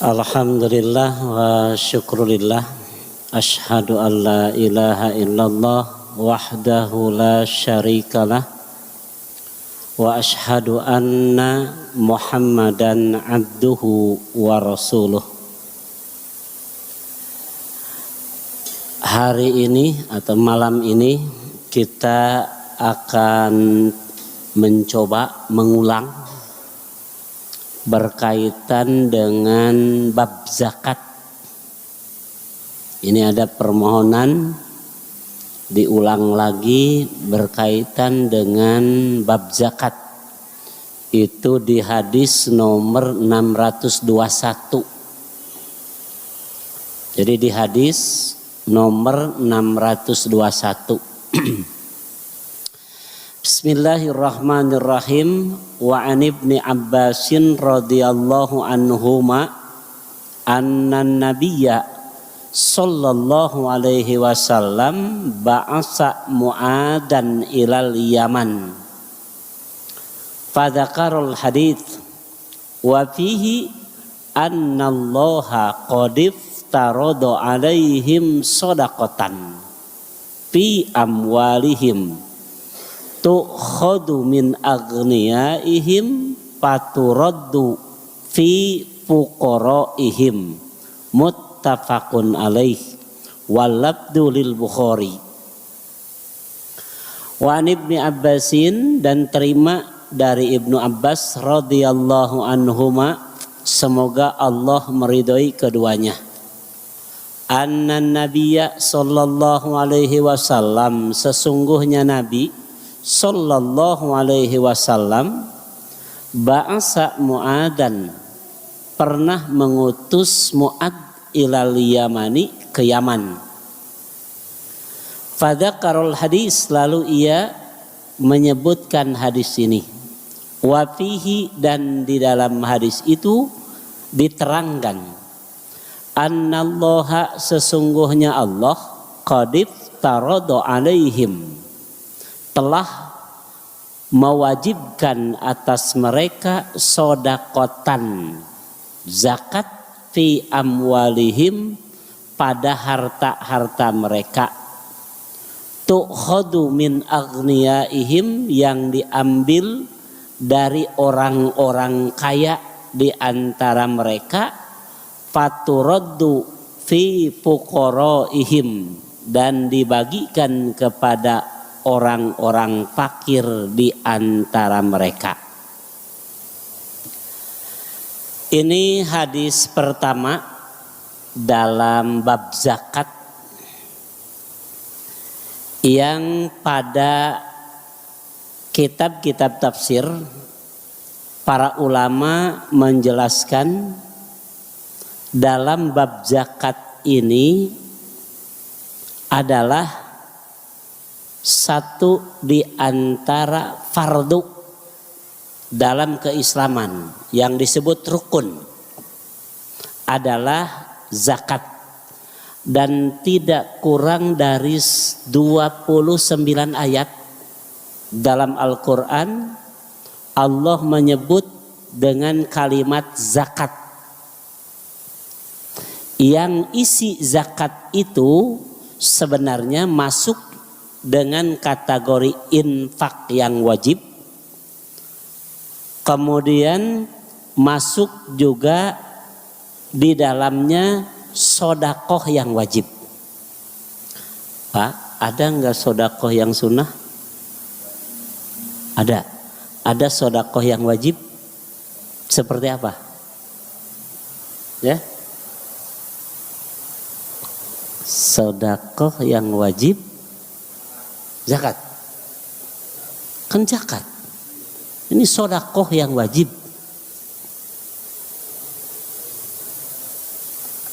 Alhamdulillah wa syukurillah. Ashhadu an la ilaha illallah wahdahu la syarikalah. Wa ashhadu anna Muhammadan abduhu wa rasuluh. Hari ini atau malam ini kita akan mencoba mengulang berkaitan dengan bab zakat. Ini ada permohonan diulang lagi berkaitan dengan bab zakat. Itu di hadis nomor 621. Jadi di hadis nomor 621. Bismillahirrahmanirrahim. Wa an ibni Abbasin radhiyallahu anhuma anna nabiyya sallallahu alaihi wasallam ba'asa Mu'adan ilal Yaman. Fadzakarul hadits wa fihi anna Allaha qad iftarada alaihim shadaqatan fi amwalihim tukhadu min aghniyaihim paturaddu fi fuqaraihim muttafaqun alaih walabdu lil Bukhari. Wa an ibni Abbasin, dan terima dari Ibnu Abbas radhiyallahu anhuma, semoga Allah meridhoi keduanya. Anna nabiyya sallallahu alaihi wasallam, sesungguhnya Nabi sallallahu alaihi wasallam ba'asa Mu'adan, pernah mengutus Mu'ad ilal Yamani, ke Yaman. Fadzakarul hadis, lalu ia menyebutkan hadis ini. Wa fihi, dan di dalam hadis itu diterangkan, annallaha, sesungguhnya Allah, qad iftarada alaihim, telah mewajibkan atas mereka sodakotan, zakat, fi amwalihim, pada harta-harta mereka, tukhadu min aghniyaihim, yang diambil dari orang-orang kaya di antara mereka, faturaddu fi fuqaraihim, dan dibagikan kepada orang-orang fakir di antara mereka. Ini hadis pertama dalam bab zakat yang pada kitab-kitab tafsir para ulama menjelaskan dalam bab zakat ini adalah satu di antara fardu dalam keislaman yang disebut rukun, adalah zakat, dan tidak kurang dari 29 ayat dalam Al-Quran Allah menyebut dengan kalimat zakat, yang isi zakat itu sebenarnya masuk dengan kategori infak yang wajib, kemudian masuk juga di dalamnya sodakoh yang wajib. Pak, ada nggak sodakoh yang sunnah? Ada sodakoh yang wajib. Seperti apa? Ya, sodakoh yang wajib zakat, kan zakat. Ini sodakoh yang wajib.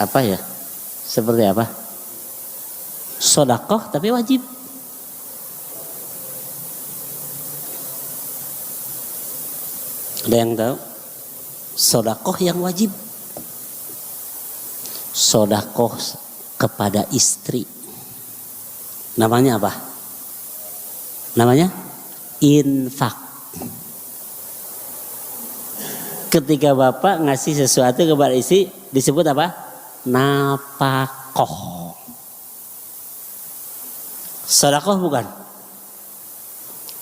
Apa ya? Seperti apa? Sodakoh tapi wajib. Ada yang tahu? Sodakoh yang wajib. Sodakoh kepada istri. Namanya apa? Namanya infak. Ketika bapak ngasih sesuatu kepada istri, disebut apa? Napakoh. Sedekah bukan?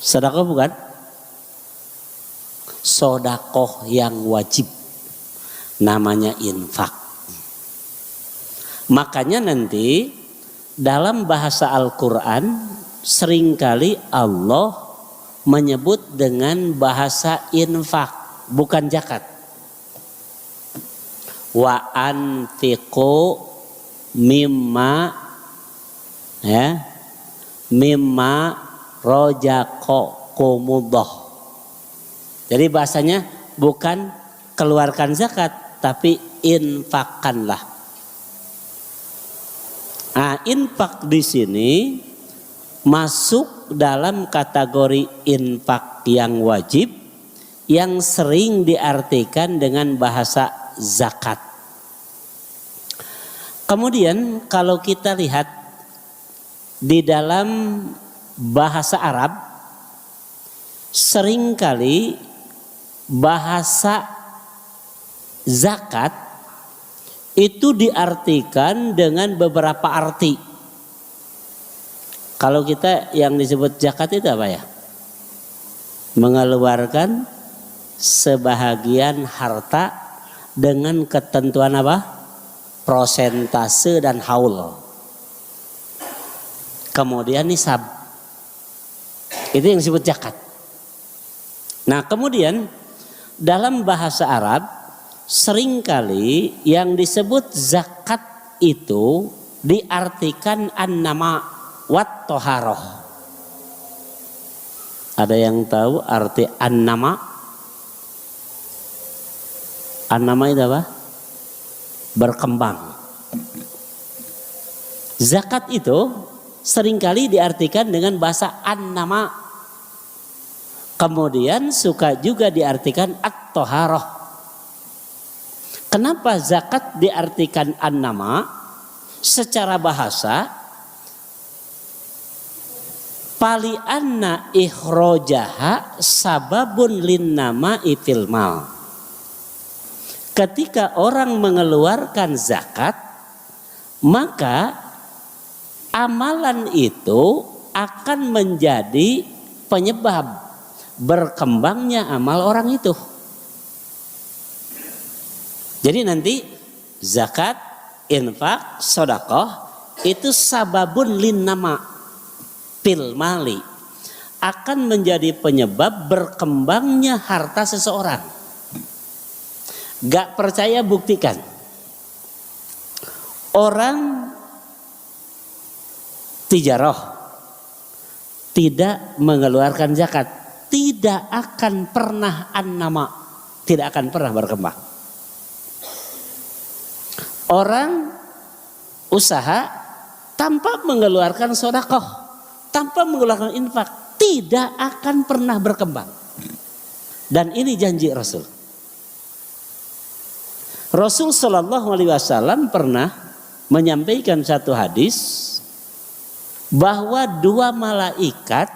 Sedekah bukan? Sedekah yang wajib. Namanya infak. Makanya nanti dalam bahasa Al-Quran seringkali Allah menyebut dengan bahasa infak, bukan zakat. Wa anfiqu mimma mimma rojaqakumullah. Jadi bahasanya bukan keluarkan zakat, tapi infakkanlah. Nah, infak di sini masuk dalam kategori infak yang wajib yang sering diartikan dengan bahasa zakat. Kemudian kalau kita lihat di dalam bahasa Arab, seringkali bahasa zakat itu diartikan dengan beberapa arti. Kalau kita yang disebut zakat itu apa ya? Mengeluarkan sebahagian harta dengan ketentuan apa? Prosentase dan haul. Kemudian nisab. Itu yang disebut zakat. Nah, kemudian dalam bahasa Arab seringkali yang disebut zakat itu diartikan an-nama wat toharoh. Ada yang tahu arti an-nama? An-nama itu apa? Berkembang. Zakat itu seringkali diartikan dengan bahasa an-nama. Kemudian suka juga diartikan at-toharoh. Kenapa zakat diartikan an-nama? Secara bahasa, pali anna ikhrojaha sababun linnama'i fil mal. Ketika orang mengeluarkan zakat, maka amalan itu akan menjadi penyebab berkembangnya amal orang itu. Jadi nanti zakat, infak, sedekah itu sababun linnama fil mali, akan menjadi penyebab berkembangnya harta seseorang. Gak percaya buktikan. Orang tijarah tidak mengeluarkan zakat, tidak akan pernah an-nama, tidak akan pernah berkembang. Orang usaha tanpa mengeluarkan sedekah, tanpa mengeluarkan infak, tidak akan pernah berkembang. Dan ini janji Rasul. Rasul Shallallahu Alaihi Wasallam pernah menyampaikan satu hadis bahwa dua malaikat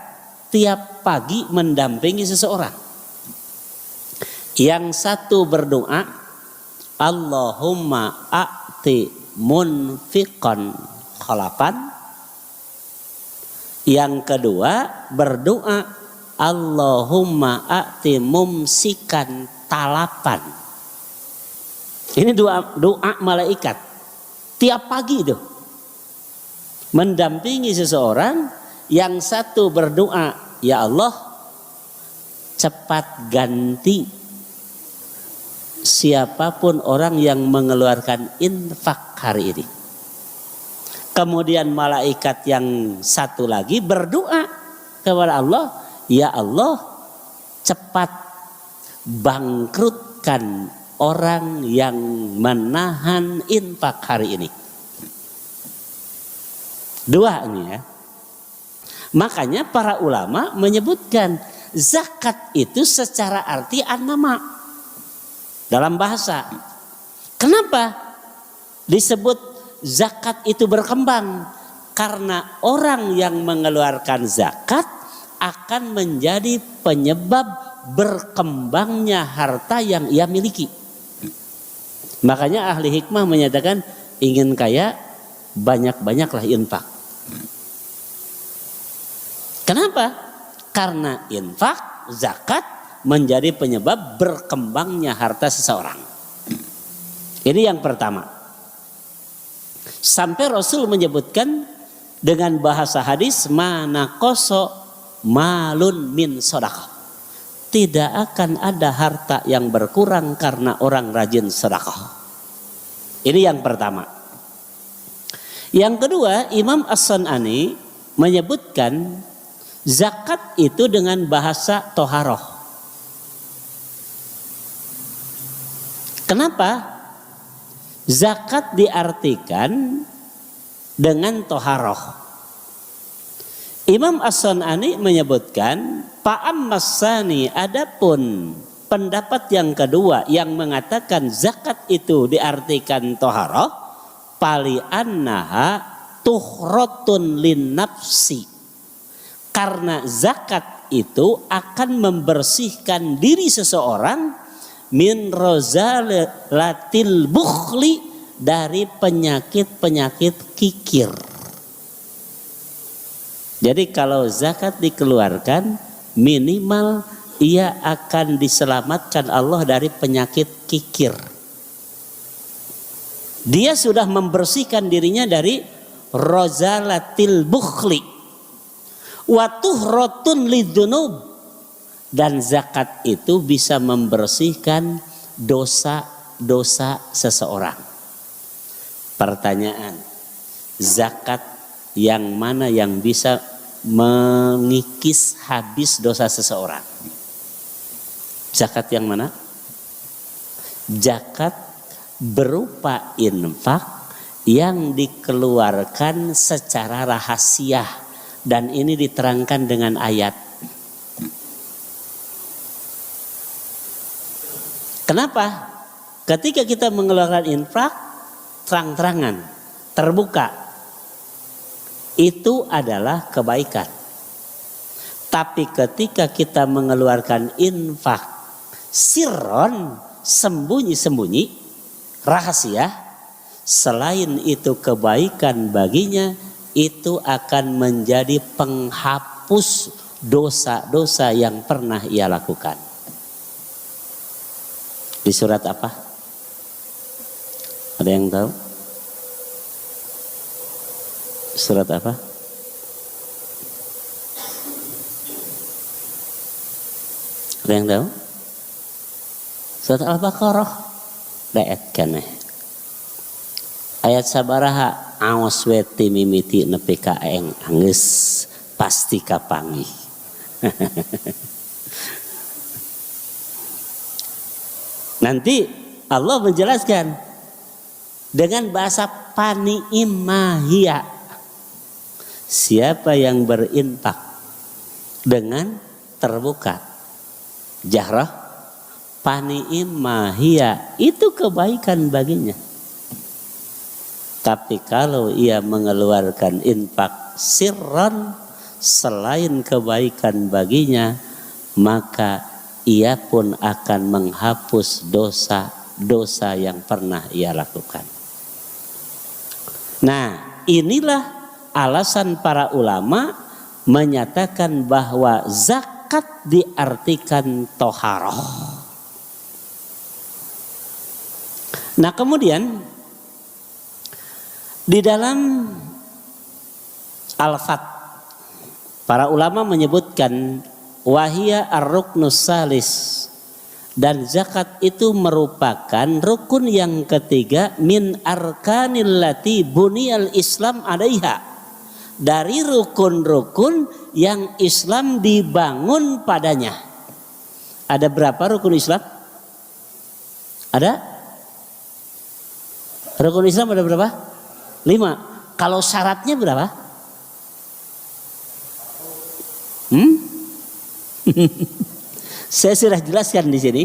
tiap pagi mendampingi seseorang. Yang satu berdoa, Allahumma a'ti munfiqan khalafan. Yang kedua berdoa, Allahumma a'ti mumsikan talapan. Ini doa malaikat tiap pagi itu mendampingi seseorang. Yang satu berdoa, ya Allah cepat ganti siapapun orang yang mengeluarkan infak hari ini. Kemudian malaikat yang satu lagi berdoa kepada Allah, ya Allah cepat bangkrutkan orang yang menahan infak hari ini. Dua ini ya. Makanya para ulama menyebutkan zakat itu secara arti an-nama dalam bahasa. Kenapa disebut zakat itu berkembang? Karena orang yang mengeluarkan zakat akan menjadi penyebab berkembangnya harta yang ia miliki. Makanya ahli hikmah menyatakan ingin kaya banyak-banyaklah infak. Kenapa? Karena infak, zakat menjadi penyebab berkembangnya harta seseorang. Ini yang pertama. Sampai Rasul menyebutkan dengan bahasa hadis, mana koso malun min sedekah. Tidak akan ada harta yang berkurang karena orang rajin sedekah. Ini yang pertama. Yang kedua, Imam As-San'ani menyebutkan zakat itu dengan bahasa toharoh. Kenapa? Zakat diartikan dengan toharoh. Imam As-San'ani menyebutkan Pa'ammasani, adapun pendapat yang kedua yang mengatakan zakat itu diartikan toharoh, pali annaha tuhrotun lin nafsi, karena zakat itu akan membersihkan diri seseorang min rozalatil bukhli, dari penyakit-penyakit kikir. Jadi kalau zakat dikeluarkan, minimal ia akan diselamatkan Allah dari penyakit kikir. Dia sudah membersihkan dirinya dari rozalatil bukhli. Wa tuhrotun lidzunub, dan zakat itu bisa membersihkan dosa-dosa seseorang. Pertanyaan, zakat yang mana yang bisa mengikis habis dosa seseorang? Zakat yang mana? Zakat berupa infak yang dikeluarkan secara rahasia, dan ini diterangkan dengan ayat. Kenapa? Ketika kita mengeluarkan infak terang-terangan, terbuka, itu adalah kebaikan. Tapi ketika kita mengeluarkan infak sirron, sembunyi-sembunyi, rahasia, selain itu kebaikan baginya, itu akan menjadi penghapus dosa-dosa yang pernah ia lakukan. Di surat apa? Ada yang tahu? Surat apa? Ada yang tahu? Surat Al-Baqarah. Daet keneh. Ayat sabaraha aos weti mimiti nepi ka eng anggeus pasti kapanggih. Nanti Allah menjelaskan dengan bahasa pani'imahia. Siapa yang berinfak dengan terbuka, jahrah, pani'imahia, itu kebaikan baginya. Tapi kalau ia mengeluarkan infak sirran, selain kebaikan baginya, maka ia pun akan menghapus dosa-dosa yang pernah ia lakukan. Nah, inilah alasan para ulama menyatakan bahwa zakat diartikan toharoh. Nah, kemudian di dalam Al-Fat, para ulama menyebutkan wahia ar-ruknus salis, dan zakat itu merupakan rukun yang ketiga min arkanil lati buniyal Islam alaiha, dari rukun-rukun yang Islam dibangun padanya. Ada berapa rukun Islam? Ada? Rukun Islam ada berapa? 5. Kalau syaratnya berapa? Saya sudah jelaskan di sini.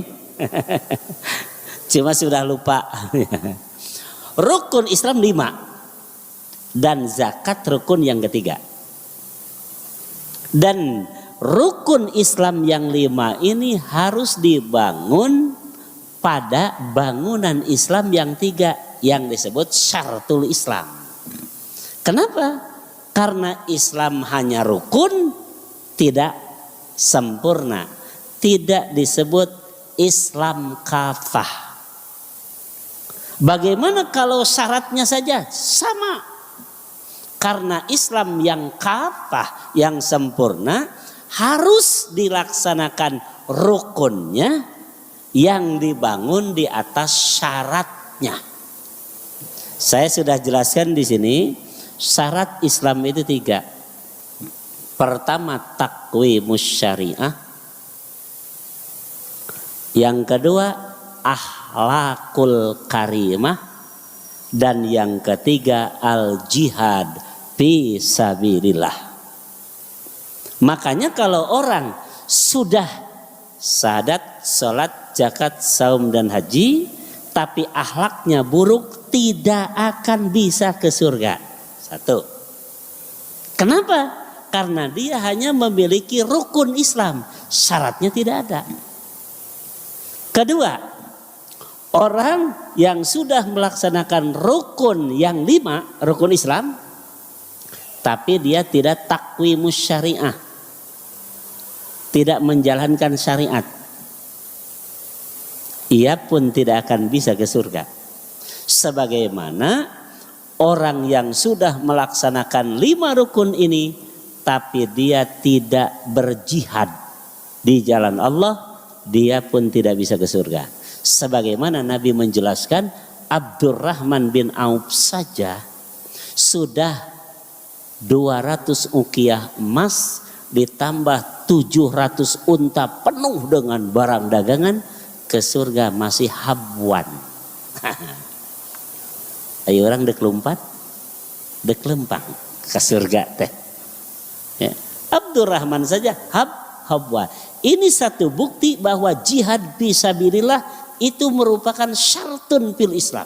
Cuma sudah lupa. Rukun Islam 5 dan zakat rukun yang ketiga. Dan rukun Islam yang 5 ini harus dibangun pada bangunan Islam yang 3 yang disebut syaratul Islam. Kenapa? Karena Islam hanya rukun, tidak sempurna, tidak disebut Islam kafah. Bagaimana kalau syaratnya saja sama? Karena Islam yang kafah, yang sempurna, harus dilaksanakan rukunnya yang dibangun di atas syaratnya. Saya sudah jelaskan di sini, syarat Islam itu 3. Pertama, taqwimus syariah. Yang kedua, akhlakul karimah. Dan yang ketiga, al jihad fi sabilillah. Makanya kalau orang sudah syahadat, salat, zakat, saum dan haji, tapi akhlaknya buruk, tidak akan bisa ke surga. 1. Kenapa? Karena dia hanya memiliki rukun Islam, syaratnya tidak ada. Kedua, orang yang sudah melaksanakan rukun yang 5, rukun Islam, tapi dia tidak taqwimus syariah, tidak menjalankan syariat, ia pun tidak akan bisa ke surga. Sebagaimana orang yang sudah melaksanakan 5 rukun ini, tapi dia tidak berjihad di jalan Allah, dia pun tidak bisa ke surga. Sebagaimana Nabi menjelaskan, Abdurrahman bin Auf saja sudah 200 uqiyah emas ditambah 700 unta penuh dengan barang dagangan, ke surga masih habwan. Ayo orang dek lompat, dek lempang ke surga teh. Ya. Abdurrahman saja habwan. Ini satu bukti bahwa jihad fisabilillah itu merupakan syartun fil Islam.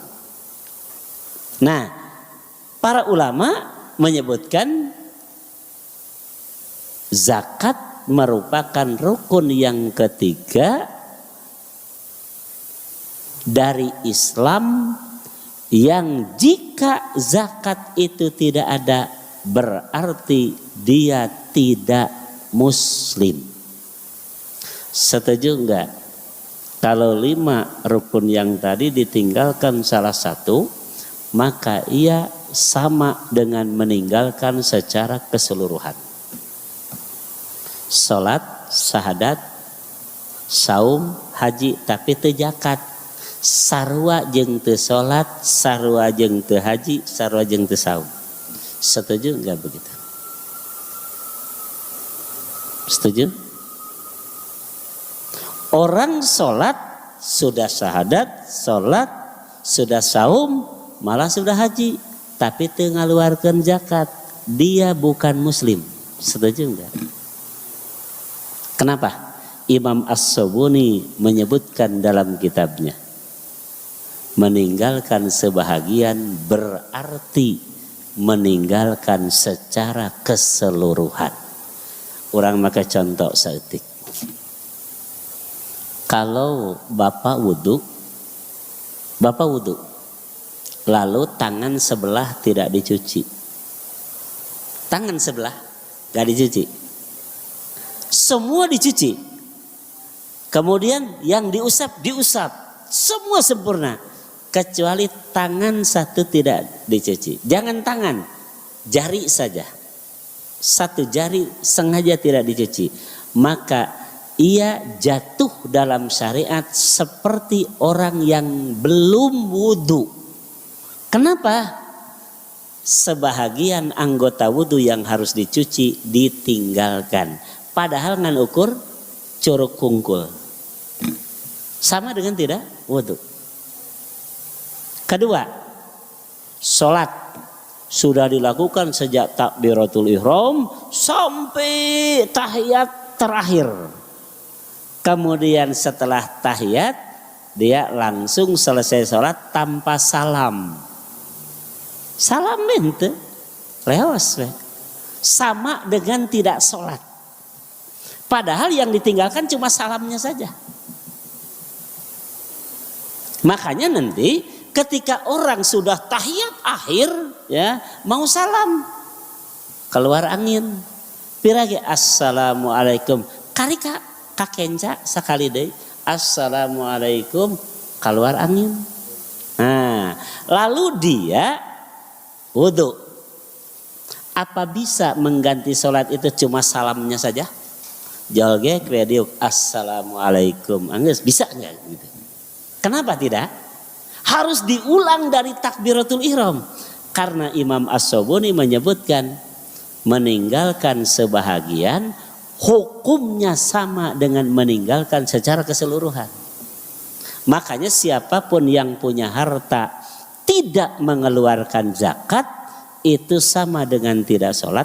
Nah, para ulama menyebutkan zakat merupakan rukun yang ketiga dari Islam, yang jika zakat itu tidak ada, berarti dia tidak muslim. Setuju enggak? Kalau 5 rukun yang tadi ditinggalkan salah satu, maka ia sama dengan meninggalkan secara keseluruhan. Salat, syahadat, saum, haji, tapi teu zakat. Sarua jeung teu salat, sarua jeung teu haji, sarua jeung teu saum. Setuju enggak begitu? Setuju? Orang sholat sudah syahadat, sholat sudah saum, malah sudah haji, tapi teu ngaluarkeun zakat, dia bukan muslim. Setuju enggak? Kenapa? Imam As-Sabuni menyebutkan dalam kitabnya, meninggalkan sebahagian berarti meninggalkan secara keseluruhan. Orang maka contoh saeutik. Kalau bapak wudhu, lalu tangan sebelah tidak dicuci, tangan sebelah gak dicuci, semua dicuci, kemudian yang diusap, semua sempurna, kecuali tangan satu tidak dicuci. Jangan tangan, jari saja, satu jari sengaja tidak dicuci, maka ia jatuh dalam syariat seperti orang yang belum wudhu. Kenapa? Sebahagian anggota wudhu yang harus dicuci ditinggalkan. Padahal ngan ukur curug kungkul. Sama dengan tidak wudhu. Kedua, sholat sudah dilakukan sejak takbiratul ihram sampai tahiyat terakhir. Kemudian setelah tahiyat dia langsung selesai sholat tanpa salam. Salam mente lewas, sama dengan tidak sholat. Padahal yang ditinggalkan cuma salamnya saja. Makanya nanti ketika orang sudah tahiyat akhir ya mau salam keluar angin pirage assalamualaikum karika kakenca sakali deui assalamualaikum keluar angin. Nah, lalu dia wudu. Apa bisa mengganti sholat itu cuma salamnya saja? Jolge krediuk assalamualaikum. Anggus bisa enggak gitu? Kenapa tidak? Harus diulang dari takbiratul ihram. Karena Imam As-Sobuni menyebutkan meninggalkan sebahagian hukumnya sama dengan meninggalkan secara keseluruhan. Makanya siapapun yang punya harta tidak mengeluarkan zakat itu sama dengan tidak sholat,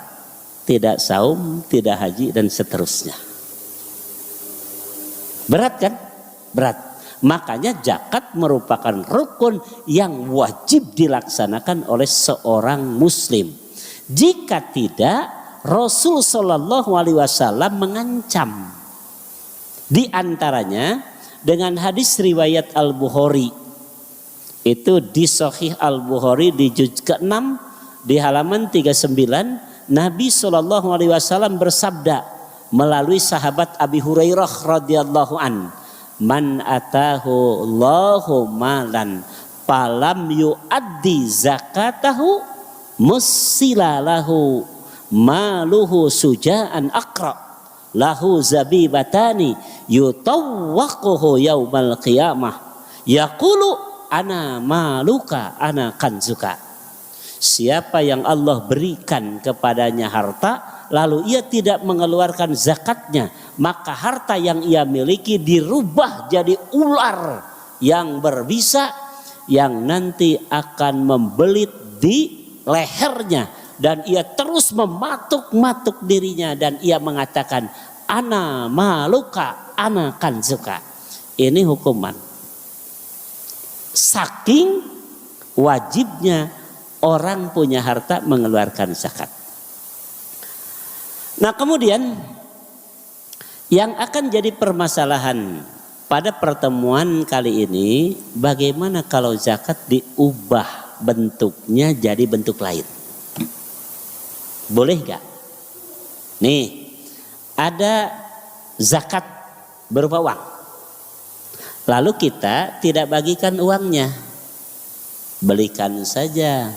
tidak saum, tidak haji dan seterusnya. Berat kan? Berat. Makanya zakat merupakan rukun yang wajib dilaksanakan oleh seorang muslim. Jika tidak, Rasul Shallallahu Alaihi Wasallam mengancam. Di antaranya dengan hadis riwayat Al-Bukhari. Itu di Sahih Al-Bukhari di juz ke-6 di halaman 39 Nabi Shallallahu Alaihi Wasallam bersabda melalui sahabat Abi Hurairah radhiyallahu an, man atahu Allahu malan falam yuaddi zakatahu musilalahu maluhu sujaan aqra lahu zabibatani yutawwaquhu yaumal qiyamah yaqulu ana maluka ana kanzuka. Siapa yang Allah berikan kepadanya harta lalu ia tidak mengeluarkan zakatnya, maka harta yang ia miliki dirubah jadi ular yang berbisa yang nanti akan membelit di lehernya dan ia terus mematuk-matuk dirinya dan ia mengatakan ana maluka ana kanzuka. Ini hukuman. Saking wajibnya orang punya harta mengeluarkan zakat. Nah, kemudian yang akan jadi permasalahan pada pertemuan kali ini, bagaimana kalau zakat diubah bentuknya jadi bentuk lain? Boleh gak? Nih, ada zakat berupa uang. Lalu kita tidak bagikan uangnya, belikan saja.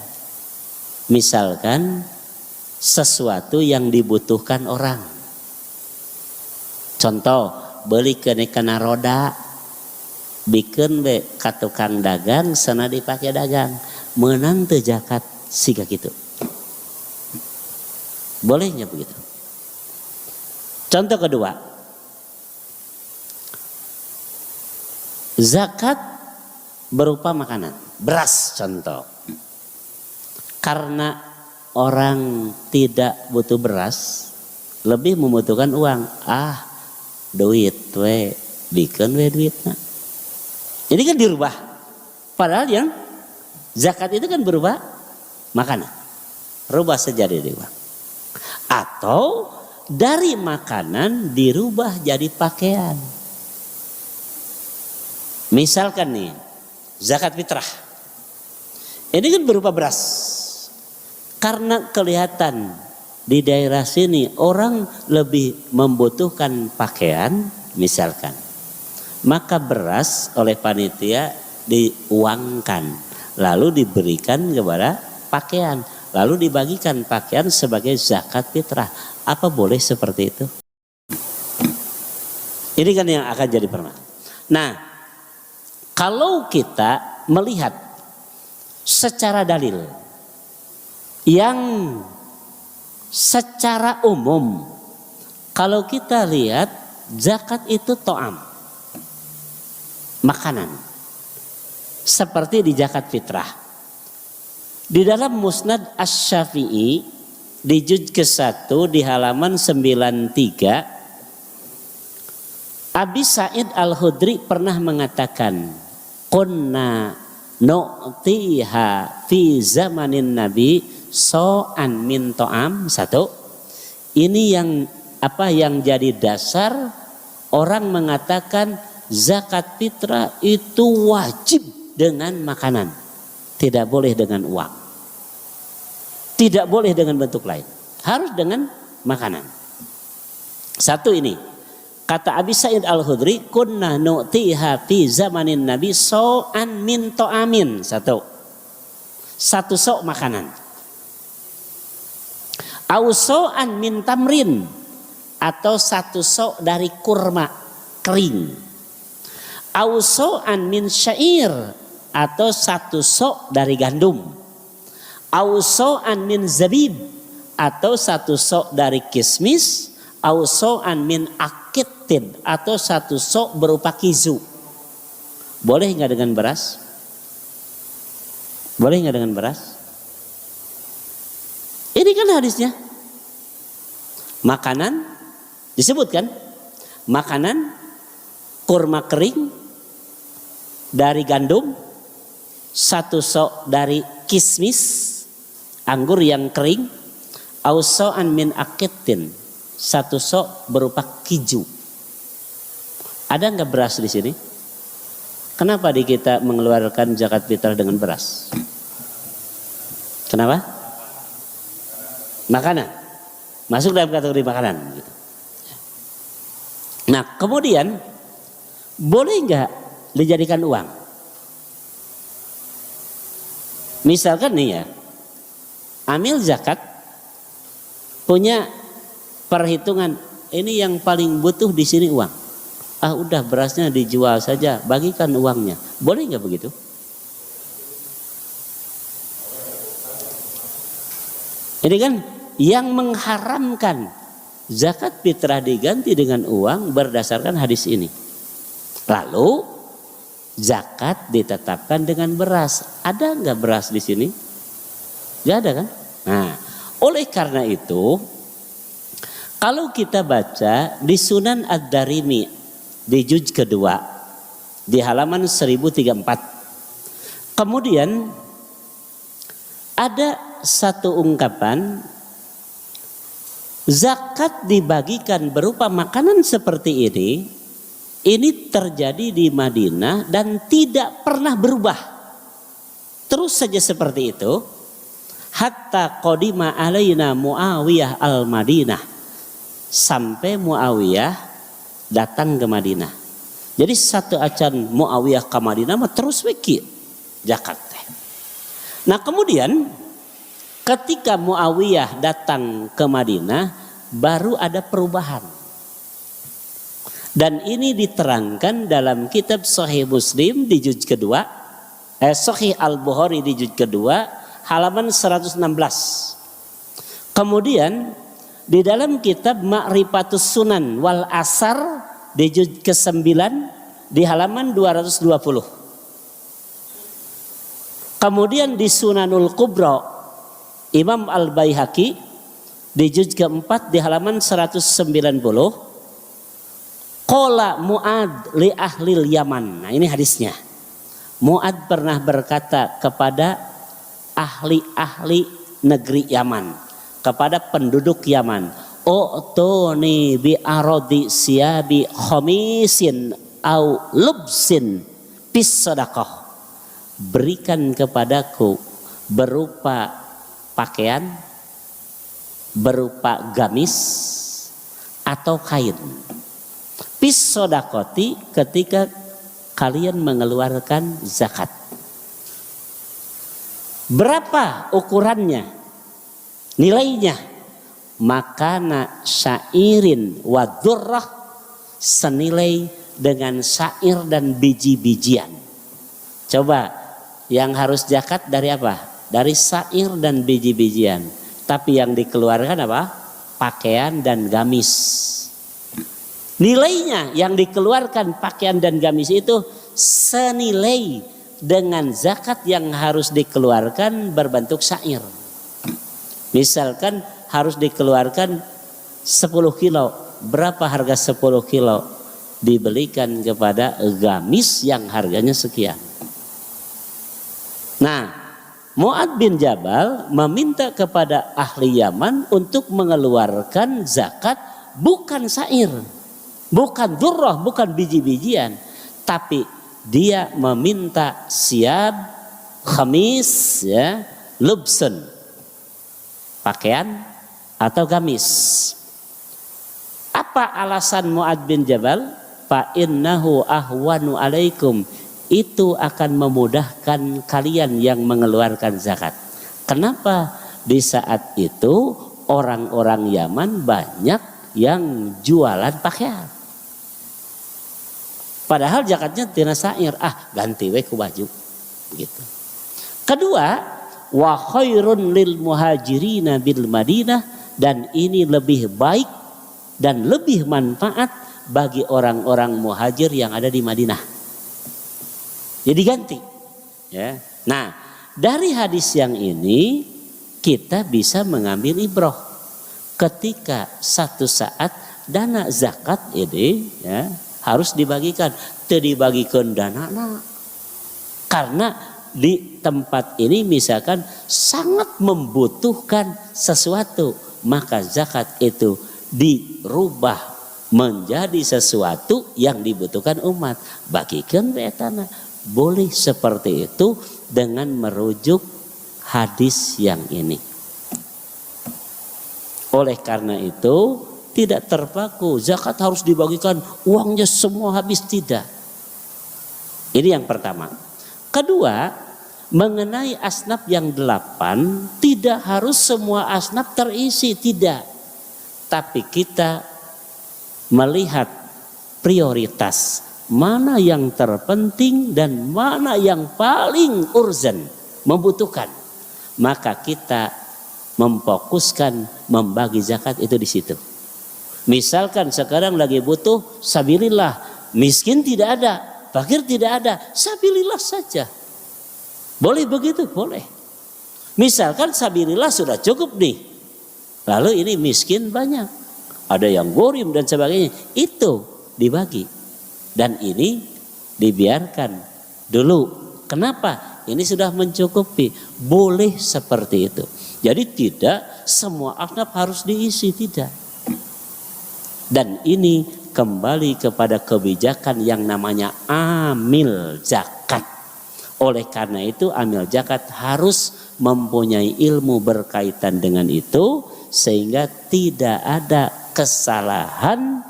Misalkan sesuatu yang dibutuhkan orang. Contoh, beli kena roda, bikin be ka tukang dagang, sana dipakai dagang, menang teu zakat siga gitu. Bolehnya begitu. Contoh kedua, zakat berupa makanan, beras contoh. Karena orang tidak butuh beras, lebih membutuhkan uang. Duit we, bikin we duitnya. Jadi kan dirubah. Padahal yang zakat itu kan berubah makanan. Rubah saja jadi uang. Atau dari makanan dirubah jadi pakaian. Misalkan nih, zakat fitrah. Ini kan berupa beras. Karena kelihatan di daerah sini orang lebih membutuhkan pakaian misalkan. Maka beras oleh panitia diuangkan. Lalu diberikan kepada pakaian. Lalu dibagikan pakaian sebagai zakat fitrah. Apa boleh seperti itu? Ini kan yang akan jadi permasalahan. Nah, kalau kita melihat secara dalil yang secara umum, kalau kita lihat zakat itu to'am, makanan, seperti di zakat fitrah. Di dalam Musnad Asy-Syafi'i di juz ke-1 di halaman 93, Abi Sa'id Al-Khudri pernah mengatakan, kunna nu'tiha fi zamanin Nabi so'an min to'am. Satu, ini yang jadi dasar orang mengatakan zakat fitrah itu wajib dengan makanan. Tidak boleh dengan uang. Tidak boleh dengan bentuk lain. Harus dengan makanan. Satu ini. Kata Abi Sa'id Al-Khudri, kunna nu'tiha fi zamanin Nabi so'an min to'amin. Satu sok makanan. Au so'an min tamrin. Atau satu sok dari kurma kering. Au so'an min syair. Atau satu sok dari gandum. Au so'an min zabib. Atau satu sok dari kismis. Au so'an min akitin. Atau satu sok berupa kizu. Boleh nggak dengan beras? Boleh nggak dengan beras? Ini kan hadisnya. Makanan disebutkan. Makanan kurma kering dari gandum. Satu sok dari kismis, anggur yang kering. Au so'an min akitin. Satu sok berupa kiju. Ada nggak beras di sini? Kenapa di kita mengeluarkan zakat fitrah dengan beras? Kenapa? Makanan. Masuk dalam kategori makanan. Nah kemudian boleh nggak dijadikan uang? Misalkan nih ya, amil zakat punya perhitungan, ini yang paling butuh di sini uang. Ah udah berasnya dijual saja, bagikan uangnya. Boleh nggak begitu? Ini kan yang mengharamkan zakat fitrah diganti dengan uang berdasarkan hadis ini. Lalu zakat ditetapkan dengan beras. Ada nggak beras di sini? Nggak ada kan? Nah, oleh karena itu, kalau kita baca di Sunan Ad-Darimi di juz kedua di halaman 1034, kemudian ada satu ungkapan, zakat dibagikan berupa makanan seperti ini terjadi di Madinah dan tidak pernah berubah. Terus saja seperti itu. Hatta qadima alaina Muawiyah al-Madinah. Sampai Muawiyah datang ke Madinah. Jadi satu acan Muawiyah ke Madinah mah terus weki zakat. Nah kemudian ketika Muawiyah datang ke Madinah baru ada perubahan. Dan ini diterangkan dalam kitab Sahih Muslim di juz kedua, Sahih Al-Bukhari di juz kedua, halaman 116. Kemudian di dalam kitab Ma'rifatus Sunan wal Asar di juz ke-9 di halaman 220. Kemudian di Sunanul Kubra Imam Al-Baihaqi di juz ke-4 di halaman 190. Qala Mu'ad li ahlil Yaman. Nah ini hadisnya. Mu'ad pernah berkata kepada ahli-ahli negeri Yaman, kepada penduduk Yaman, "O'toni bi arodi siyabi khamisin au lubsin bis sadaqah." Berikan kepadaku berupa pakaian, berupa gamis atau kain. Bis sodakoti ketika kalian mengeluarkan zakat. Berapa ukurannya? Nilainya? Makana syairin wa dzurrah, senilai dengan syair dan biji-bijian. Coba yang harus zakat dari apa? Dari syair dan biji-bijian. Tapi yang dikeluarkan apa? Pakaian dan gamis. Nilainya yang dikeluarkan pakaian dan gamis itu senilai dengan zakat yang harus dikeluarkan berbentuk syair. Misalkan harus dikeluarkan 10 kilo. Berapa harga 10 kilo? Dibelikan kepada gamis yang harganya sekian. Nah, Mu'ad bin Jabal meminta kepada ahli Yaman untuk mengeluarkan zakat bukan syair. Bukan dzurrah, bukan biji-bijian. tapi dia meminta siab, khamis, ya, lubsun, pakaian atau gamis. Apa alasan Mu'adz bin Jabal? Fa innahu ahwanu alaikum, itu akan memudahkan kalian yang mengeluarkan zakat. Kenapa? Di saat itu orang-orang Yaman banyak yang jualan pakaian. Padahal zakatnya tina sa'ir, ganti we ku baju. Begitu. Kedua, wa khairun lil muhajirina bil Madinah, dan ini lebih baik dan lebih manfaat bagi orang-orang muhajir yang ada di Madinah. Jadi ganti. Ya. Nah, dari hadis yang ini kita bisa mengambil ibrah. Ketika satu saat dana zakat ini, ya, harus dibagikan, tidak dibagikan dana. Karena di tempat ini misalkan sangat membutuhkan sesuatu, maka zakat itu dirubah menjadi sesuatu yang dibutuhkan umat. Bagikan betana. Boleh seperti itu dengan merujuk hadis yang ini. Oleh karena itu tidak terpaku zakat harus dibagikan uangnya semua habis, tidak. Ini yang pertama. Kedua, mengenai asnaf yang 8, tidak harus semua asnaf terisi, tidak. Tapi kita melihat prioritas, mana yang terpenting dan mana yang paling urgent, membutuhkan. Maka kita memfokuskan membagi zakat itu di situ. Misalkan sekarang lagi butuh sabilillah, miskin tidak ada, fakir tidak ada, sabilillah saja. Boleh begitu? Boleh. Misalkan sabilillah sudah cukup nih, lalu ini miskin banyak, ada yang gorim dan sebagainya, itu dibagi. Dan ini dibiarkan dulu. Kenapa? Ini sudah mencukupi. Boleh seperti itu. Jadi tidak semua asnaf harus diisi, tidak. Dan ini kembali kepada kebijakan yang namanya amil zakat. Oleh karena itu amil zakat harus mempunyai ilmu berkaitan dengan itu, sehingga tidak ada kesalahan,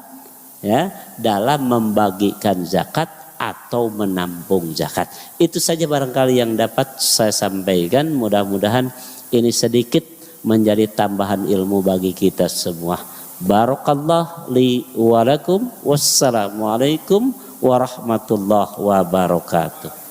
ya, dalam membagikan zakat atau menampung zakat. Itu saja barangkali yang dapat saya sampaikan. Mudah-mudahan ini sedikit menjadi tambahan ilmu bagi kita semua. Barakallah li wa lakum. Wassalamualaikum warahmatullahi wabarakatuh.